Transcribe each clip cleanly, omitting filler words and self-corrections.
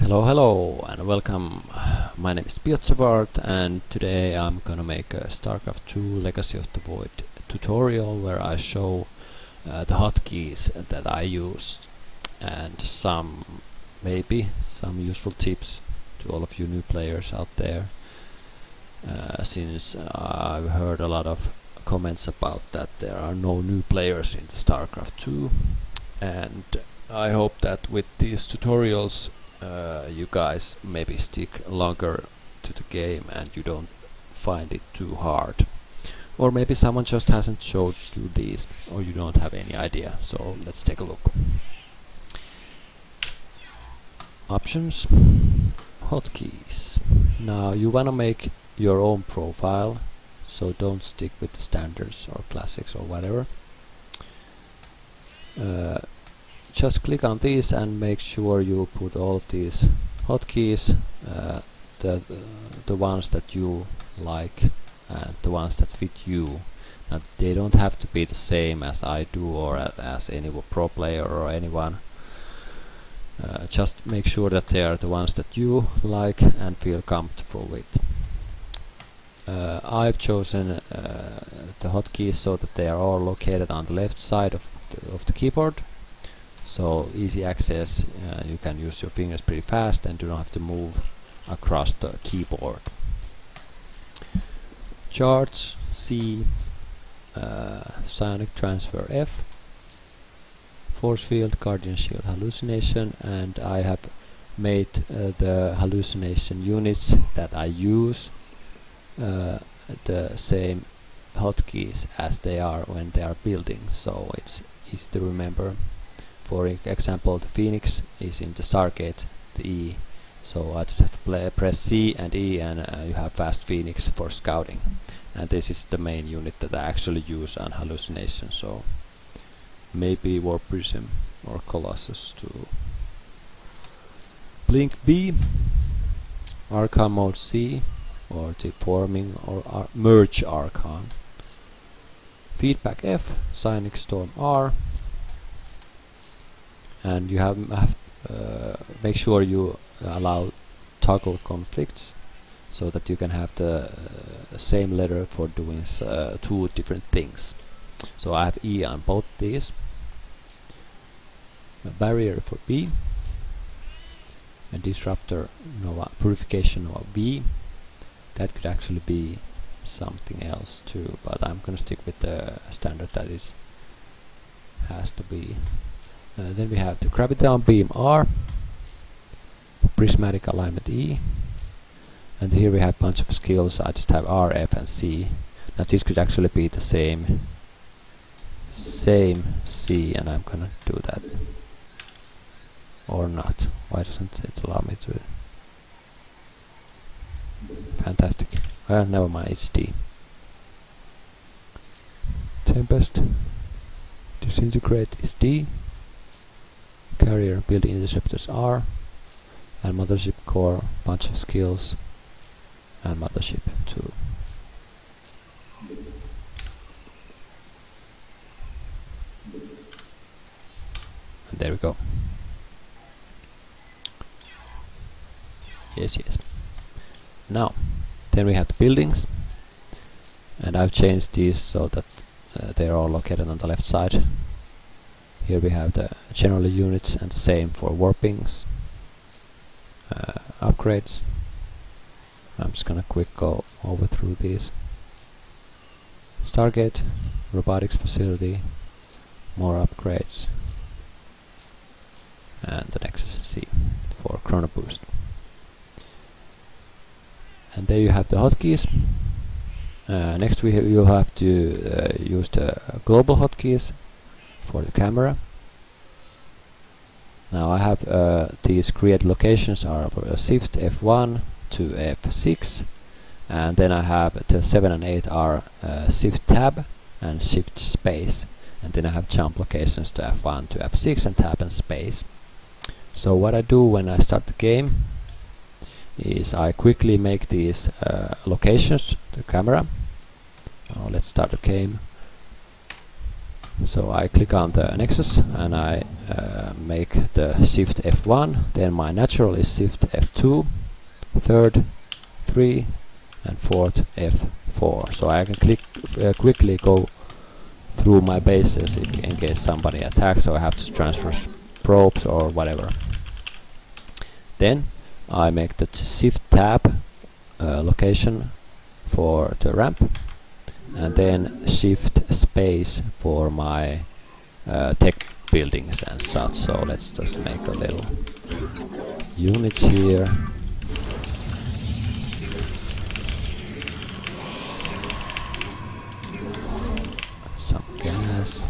Hello and welcome. My name is BiotSavart and today I'm gonna make a Starcraft2 Legacy of the Void tutorial where I show the hotkeys that I use and maybe some useful tips to all of you new players out there, since I've heard a lot of comments about that there are no new players in the Starcraft2, and I hope that with these tutorials you guys maybe stick longer to the game and you don't find it too hard. Or maybe someone just hasn't showed you these or you don't have any idea. So let's take a look. Options, hotkeys. Now you wanna make your own profile, so don't stick with the standards or classics or whatever. Just click on these and make sure you put all of these hotkeys, the ones that you like and the ones that fit you. And they don't have to be the same as I do or as any pro player or anyone. Just make sure that they are the ones that you like and feel comfortable with. I've chosen the hotkeys so that they are all located on the left side of the keyboard. So easy access, you can use your fingers pretty fast and do not have to move across the keyboard. Charge C, Sonic Transfer F, Force Field, Guardian Shield, Hallucination, and I have made the hallucination units that I use the same hotkeys as they are when they are building, so it's easy to remember. For example, the Phoenix is in the Stargate, the E, so I just have to press C and E and you have Fast Phoenix for scouting. And this is the main unit that I actually use on hallucination, so maybe Warp Prism or Colossus too. Blink B, Archon Mode C, or Deforming or Merge Archon. Feedback F, Sonic Storm R. And you have make sure you allow toggle conflicts so that you can have the same letter for doing two different things. So I have E on both these. A barrier for B, a disruptor Nova, purification Nova V. That could actually be something else too, but I'm gonna stick with the standard that has to be. Then we have the Graviton Beam R, Prismatic Alignment E, and here we have a bunch of skills. I just have R, F and C. Now this could actually be the same C, and I'm gonna do that. Or not. Why doesn't it allow me to? Fantastic. Well, never mind, it's D. Tempest, Disintegrate is D. Carrier Build Interceptors R, and Mothership Core, bunch of skills, and Mothership 2. And there we go. Yes. Now, then we have the buildings, and I've changed these so that they're all located on the left side. Here we have the general units and the same for warpings, upgrades. I'm just gonna quick go over through these. Stargate, robotics facility, more upgrades, and the Nexus C for Chrono Boost. And there you have the hotkeys. Next you'll have to use the global hotkeys for the camera. Now I have these create locations are for Shift F1 to F6, and then I have the 7 and 8 are Shift Tab and Shift Space, and then I have jump locations to F1 to F6 and Tab and Space. So what I do when I start the game is I quickly make these locations to the camera. Now let's start the game. So I click on the Nexus and I make the Shift F1, then my natural is Shift F2, third 3 and fourth F4. So I can quickly go through my bases in case somebody attacks, so I have to transfer probes or whatever. Then I make the Shift Tab location for the ramp, and then Shift Space for my tech buildings and such. So let's just make a little units here. Some gas.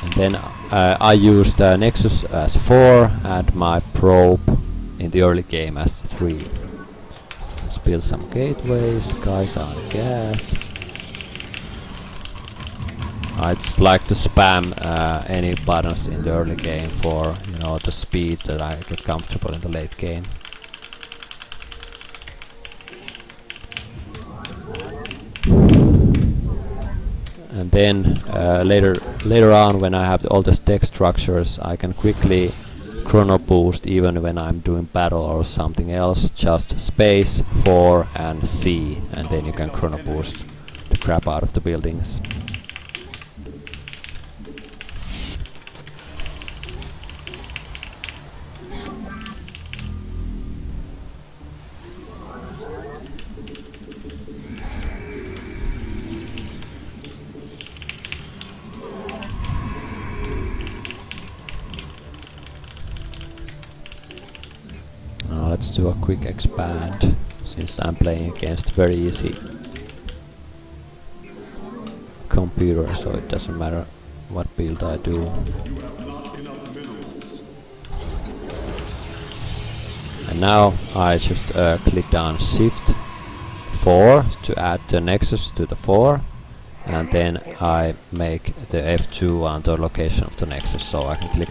And then I use the Nexus as 4 and my probe in the early game as 3. Let's build some gateways, guys on gas. I just like to spam any buttons in the early game for, you know, the speed that I get comfortable in the late game. And then later on, when I have all the tech structures, I can quickly chrono boost even when I'm doing battle or something else. Just space 4 and C, and then you can chrono boost the crap out of the buildings. Let's do a quick expand, since I'm playing against very easy computer, so it doesn't matter what build I do. And now I just click on Shift 4 to add the Nexus to the 4, and then I make the F2 on the location of the Nexus, so I can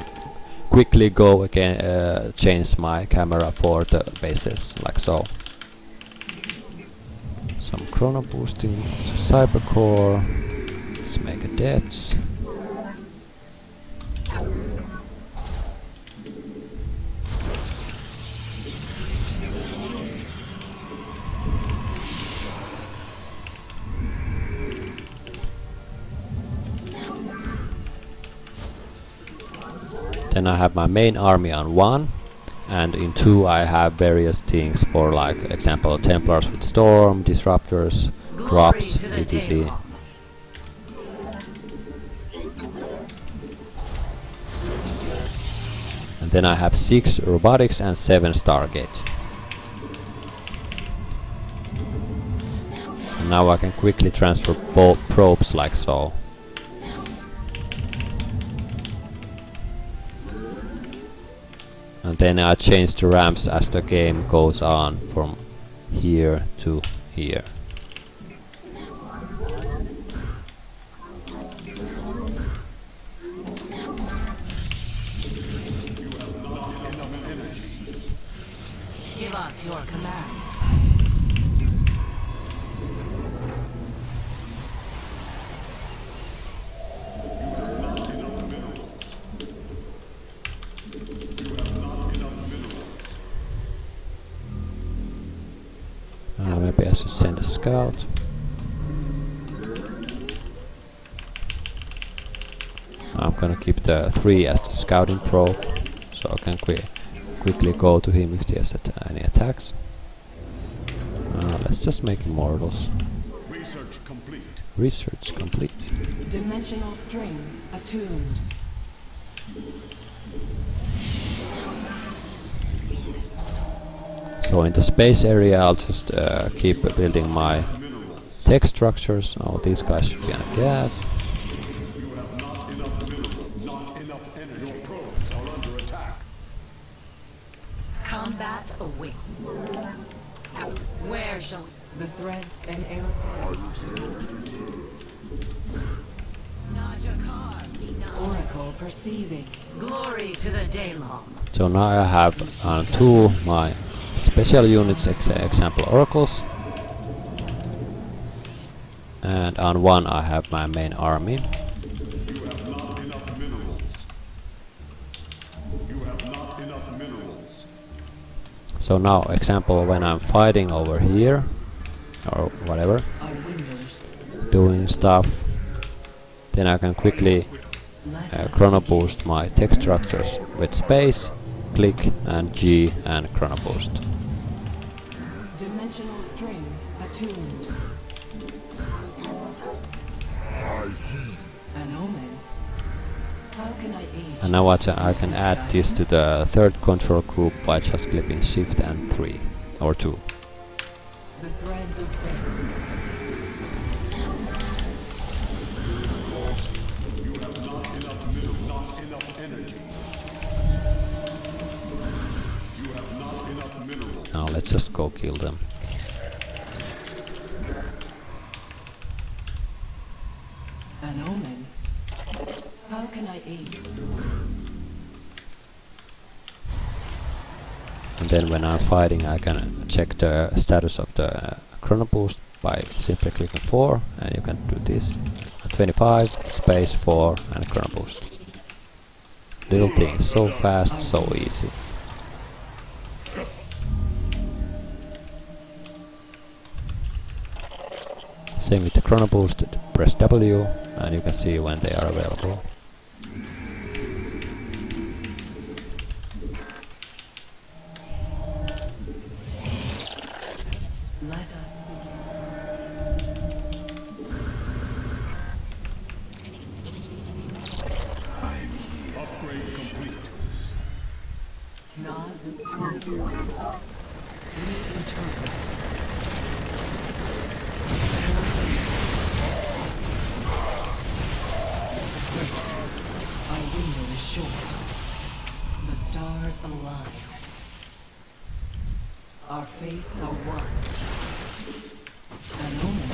quickly go again, change my camera for the bases, like so. Some chrono boosting to Cybercore. Let's make a depths. Then I have my main army on 1, and in 2 I have various things for, like, example, Templars with Storm, Disruptors, Drops, etc. And then I have 6 Robotics and 7 Stargate. And now I can quickly transfer probes like so. And then I change the ramps as the game goes on from here to here. Give us your command. Maybe I should send a scout. I'm gonna keep the 3 as the scouting probe, so I can quickly go to him if he has any attacks. Let's just make immortals. Research complete. Research complete. Dimensional strings attuned. So in the space area, I'll just keep building my tech structures. Oh, these guys should be on gas. You have not enough minerals, not enough energy. Your probes are under attack. Combat awaits. Where shall the thread and arrow Oracle perceiving. Glory to the Daylong. So now I have on 2 my special units, example oracles. and on 1 I have my main army. You have not enough minerals. You have not enough minerals. So now, example, when I'm fighting over here, or whatever, Our windows. doing stuff, then I can quickly Let us chrono boost my text structures with space, click and G and chrono boost. dimensional strings attuned. An omen. How can I aid And now I can add this to the third control group by just clicking Shift and 3 or 2. the threads of fate? You have not enough minerals, not enough energy. You have not enough minerals. Now let's just go kill them. An omen. How can I aid? And then when I'm fighting, I can check the status of the chrono boost by simply clicking 4, and you can do this. 25, space 4 and chrono boost. Little things, so fast, so easy. Same with the chrono boost, press W and you can see when they are available. Let us Upgrade complete. Nazu reinterpret. Our window is short. The stars align. Our fates are one. An omen.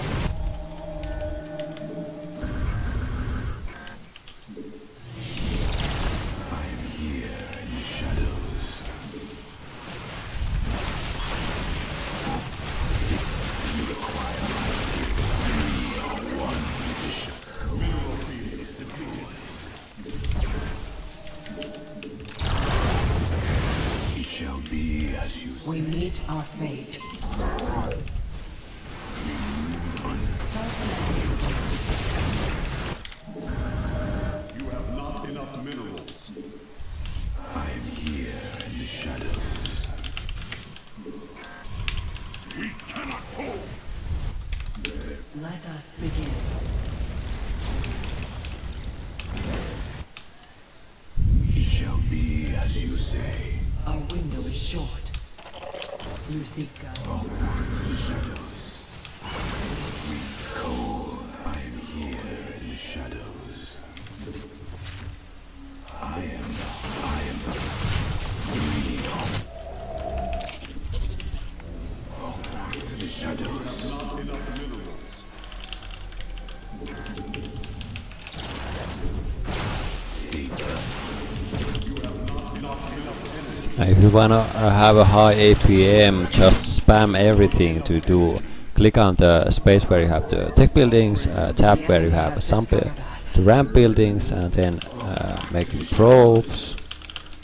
Mineral fields depleted. It shall be as you We meet our fate. You have not enough minerals. I am here in the shadows. We cannot hold. Let us begin. It shall be as you say. Our window is short. Lucica. All forms of the shadows. We cold. I am here in the shadows. I am the all forms of the shadows. Not enough minerals. Stay put. If you wanna have a high APM, just spam everything to do. Click on the space where you have the tech buildings, tab where you have some the ramp buildings, and then making probes,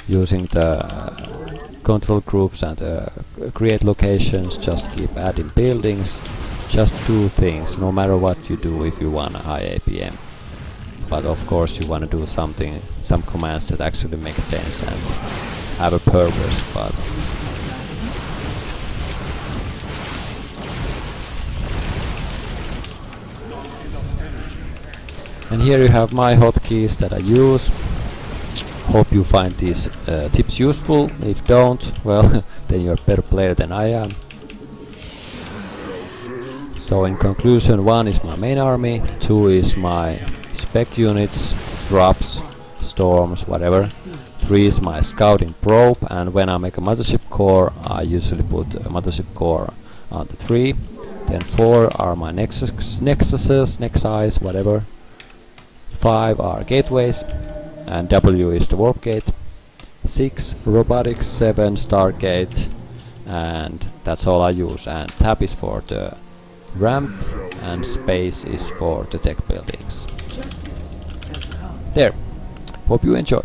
using the control groups and create locations. Just keep adding buildings. Just do things, no matter what you do if you want a high APM. But of course you want to do something, some commands that actually make sense and have a purpose. But and here you have my hotkeys that I use. Hope you find these tips useful. If don't, well, then you're a better player than I am. So in conclusion, 1 is my main army, 2 is my spec units, drops, storms, whatever. 3 is my scouting probe, and when I make a mothership core, I usually put a mothership core on the 3. Then 4 are my nexuses, whatever. 5 are gateways, and W is the warp gate. 6 robotics, 7 stargate, and that's all I use. And tab is for the ramp, and space is for the tech buildings. Justice has come. There. Hope you enjoy.